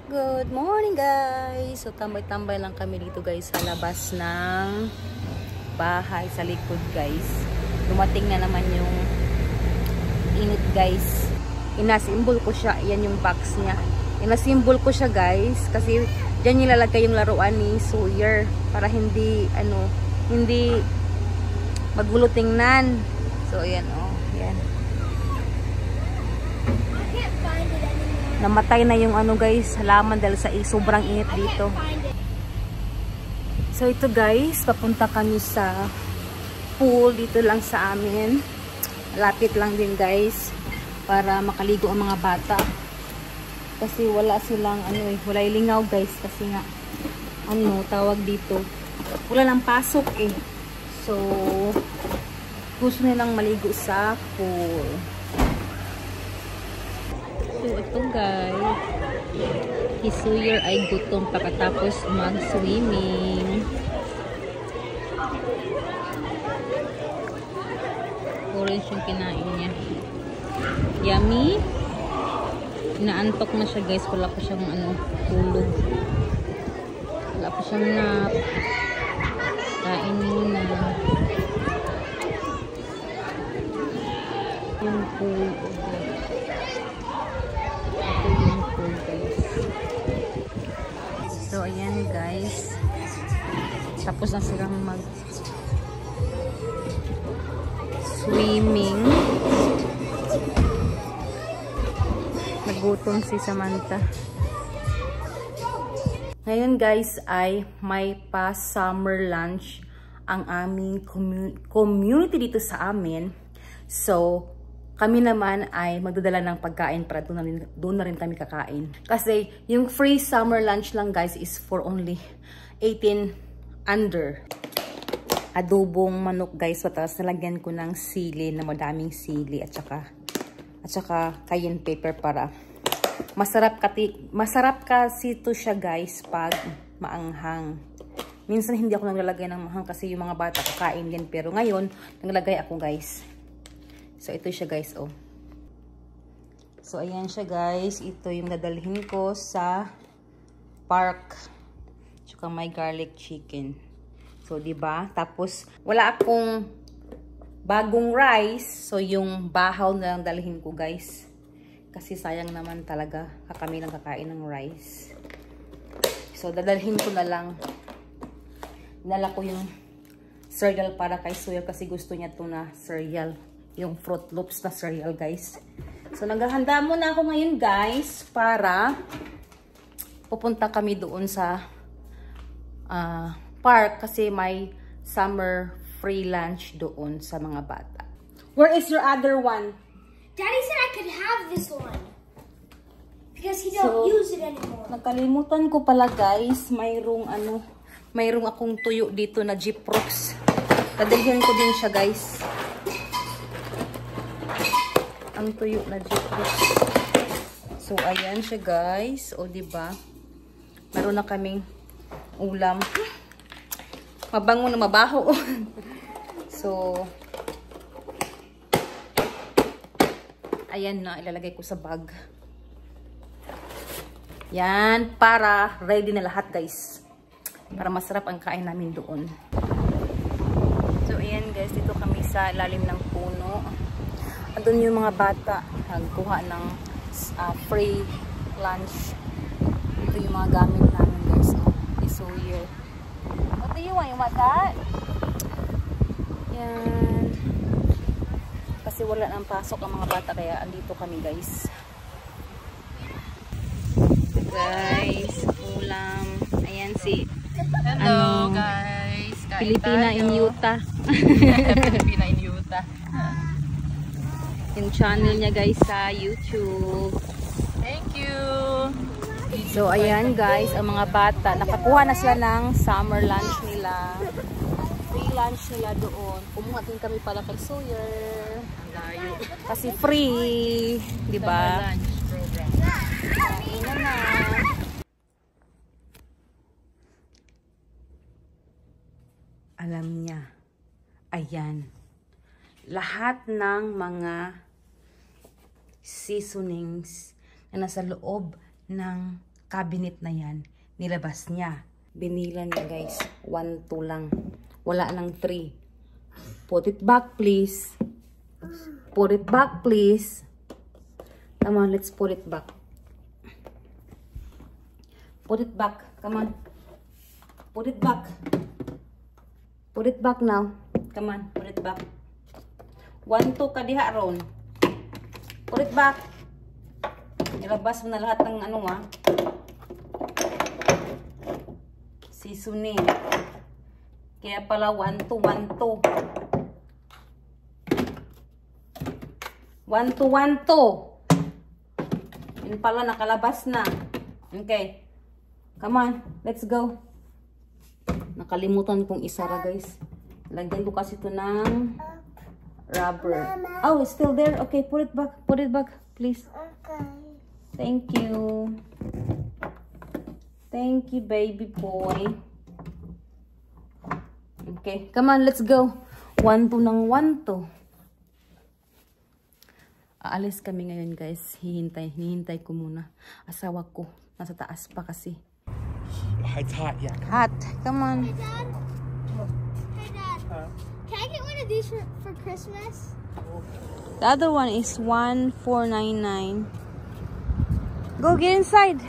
Good morning guys! So tambay-tambay lang kami dito guys sa labas ng bahay sa likod guys. Dumating na naman yung init guys. Inasimbol ko siya. Yan yung box niya. Inasimbol ko siya guys kasi dyan nilalagay yung laruan ni Sawyer para hindi magulo tingnan. So ayan oh. Yan. Namatay na yung ano guys, halaman dahil sa sobrang init dito. So ito guys, papunta kami sa pool dito lang sa amin. Lapit lang din guys para makaligo ang mga bata. Kasi wala silang wala lingaw guys kasi nga tawag dito. Wala lang pasok eh. So gusto nilang maligo sa pool. So ito guys, si Sawyer ay gutom pagkatapos mag-swimming. Orange yung kinain niya. Yummy. Inaantok na siya guys, wala pa siyang tulog. Wala pa siyang nap. Kain muna. Yung pool. So ayan guys, tapos na silang mag swimming. Nagutom si Samantha. Ngayon guys ay may pa summer lunch ang aming community dito sa amin. So kami naman ay magdadala ng pagkain para doon na rin kami kakain. Kasi yung free summer lunch lang guys is for only 18 under. Adobong manok guys. Tapos nalagyan ko ng sili na madaming sili at saka cayenne pepper para masarap kasi ito siya guys pag maanghang. Minsan hindi ako naglalagay ng maanghang kasi yung mga bata kakain din. Pero ngayon naglalagay ako guys. So, ito siya guys, oh. So, ayan siya guys. Ito yung dadalhin ko sa park. Tsaka may garlic chicken. So, diba? Tapos, wala akong bagong rice. So, yung bahaw na lang dalhin ko guys. Kasi sayang naman talaga kami lang kakain ng rice. So, dadalhin ko na lang. Dinala ko yung cereal para kay Sawyer kasi gusto niya ito na cereal. Yung Fruit Loops na cereal guys. So naghahanda muna ako ngayon guys para pupunta kami doon sa park kasi may summer free lunch doon sa mga bata. Where is your other one? Daddy said I could have this one because he don't use it anymore. Nakalimutan ko pala guys, mayroong akong tuyo dito na Jeep Rocks. Dadalhin ko din siya guys. Ang tuyo na Jeep Rocks. So ayan siya guys. O diba? Meron na kaming ulam. Mabango na mabaho. So ayan na, ilalagay ko sa bag. Yan, para ready na lahat guys. Para masarap ang kain namin doon. So ayan guys, dito kami sa ilalim ng puno. Andun yung mga bata nagkuha ng free lunch. Ito yung mga gamit namin guys. Ni Sawyer. What do you want? You want that? Yan. Kasi wala nang pasok ang mga bata kaya andito kami guys. Ito guys, ulam. Ayan si hello guys. Pilipina in Utah. Pilipina in Utah. Yung channel niya guys sa YouTube. Thank you. So ayan guys, ang mga bata nakakuha na sila ng summer lunch nila. Free lunch nila doon. Kumuha din kami pala kay Sawyer. Ang layo. Kasi free, di ba? Summer lunch program. Kain na. Alam niya. Ayan. Lahat ng mga seasonings na nasa loob ng cabinet na yan, nilabas niya. Binila niya guys, 1, 2 lang. Wala nang 3. Put it back please. Put it back please. Come on, let's put it back. Put it back. Come on. Put it back. Put it back now. Come on, put it back. 1, 2 ka diha ron. Put it back. Nilabas mo na lahat ng ano seasoning. Kaya pala 1, 2, 1, 2. 1, 2, 1, 2. Yun pala, nakalabas na. Okay. Come on, let's go. Nakalimutan kong isara guys. Lagyan ko kasi ito ng rubber. Oh, it's still there. Okay, put it back. Put it back, please. Okay. Thank you. Thank you, baby boy. Okay, come on, let's go. 1, 2 ng 1, 2. Aalis kami ngayon, guys. Hihintay ko muna. Asawa ko, nasa taas pa kasi. It's hot, yeah. Hot. Come on. Hey, Dad. Hey, Dad. Can I get one of these for Christmas? The other one is 1,499. Go, get inside.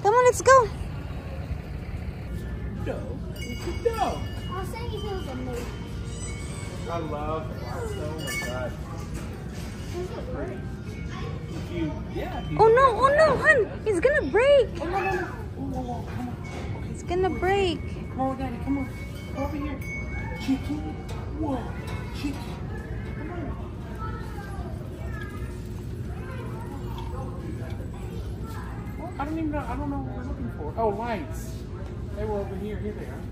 Come on, let's go. No. No. I'll send you those in there. I love pasta. Oh my god. Does it work? If you, yeah. If you, Oh no, hon. It's gonna break. Oh, no, no, no. Whoa, whoa, whoa. Come on. It's gonna break. Come on, Daddy. Come on. Come over here. Chicky. Whoa. Chicky. Come on. I don't know what we're looking for. Oh, lights. They were over here. Here they are.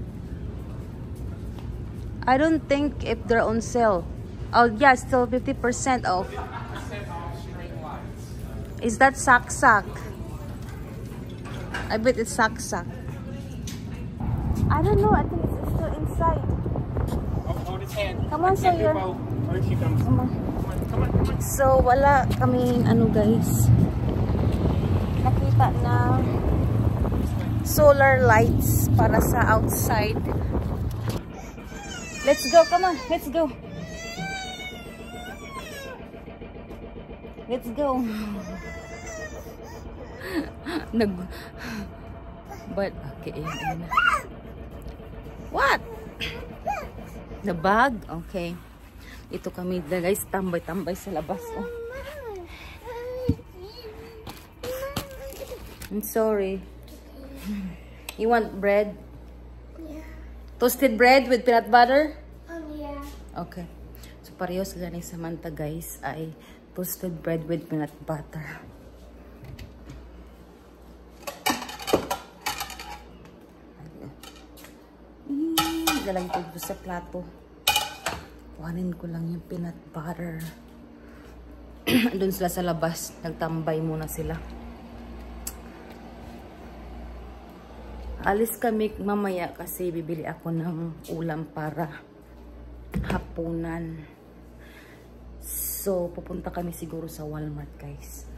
I don't think if they're on sale. Oh yeah, still 50% off. 50% off string lights. Is that sak? I bet it's sak. I don't know. I think it's still inside. Oh, hold his hand. Come on, I can't do Sawyer. both. Oh, here she comes. Come on. Come on. So wala kaming ano guys. Nakita na solar lights para sa outside. Let's go. Come on. Let's go. Let's go. But okay. What? The bag? Okay. Ito kami guys, tambay-tambay sa labas. Oh. I'm sorry. You want bread? Yeah. Toasted bread with peanut butter? Yeah. Okay. So parehas gani sa manta guys ay toasted bread with peanut butter. Lalagay ko dito sa plato. Kuhanin ko lang yung peanut butter. Doon sila sa labas. Nagtambay muna sila. Alis kami mamaya kasi bibili ako ng ulam para hapunan. So, pupunta kami siguro sa Walmart, guys.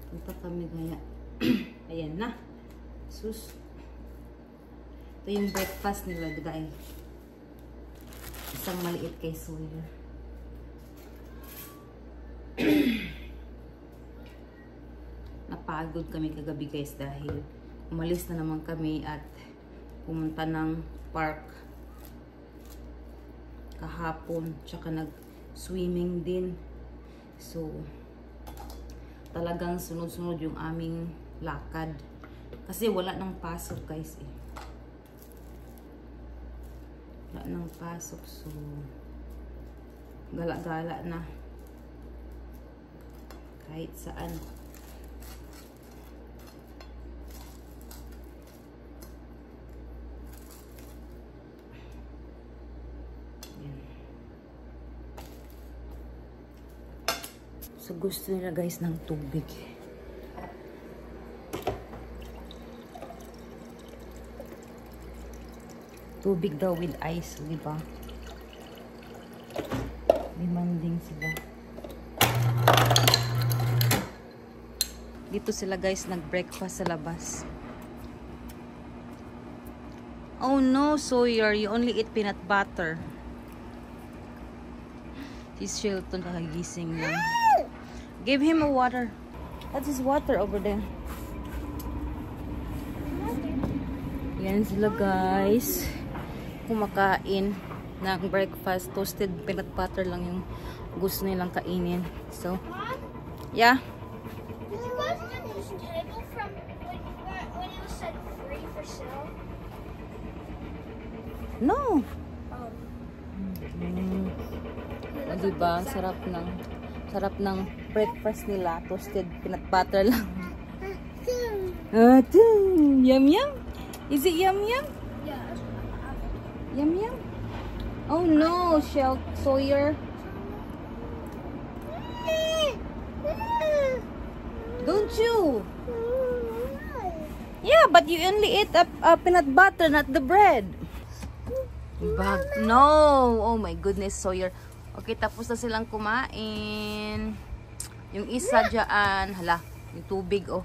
Punta kami gaya. Ayan na. Sus. Ito yung breakfast nila, guys. Isang maliit kay Sawyer. Napagod kami kagabi guys dahil umalis na naman kami at pumunta ng park kahapon. Tsaka nag-swimming din. So, talagang sunod-sunod yung aming lakad. Kasi wala nang pasok guys eh. Wala nang pasok. So, gala-gala na. Kahit saan. So gusto nila guys ng tubig. Tubig daw with ice, di ba? Demanding sila. Dito sila guys nag-breakfast sa labas. Oh no, Sawyer, you only eat peanut butter. Si Shelton nakagising lang. Give him a water. That's his water over there. Yan sila guys. Kumakain ng breakfast. Toasted peanut butter lang yung gusto nilang kainin. So, yeah. Did you guys get this table from when it was said free for sale? No. Oh. Diba? Sarap ng breakfast nila. Toasted peanut butter lang. Yum yum. Is it yum yum? Yeah. Yum yum. Oh no, Sawyer. Don't you? Yeah, but you only eat a peanut butter, not the bread. No. Oh my goodness, Sawyer. Okay, tapos na silang kumain. Yung isa dyan, hala, yung tubig, oh.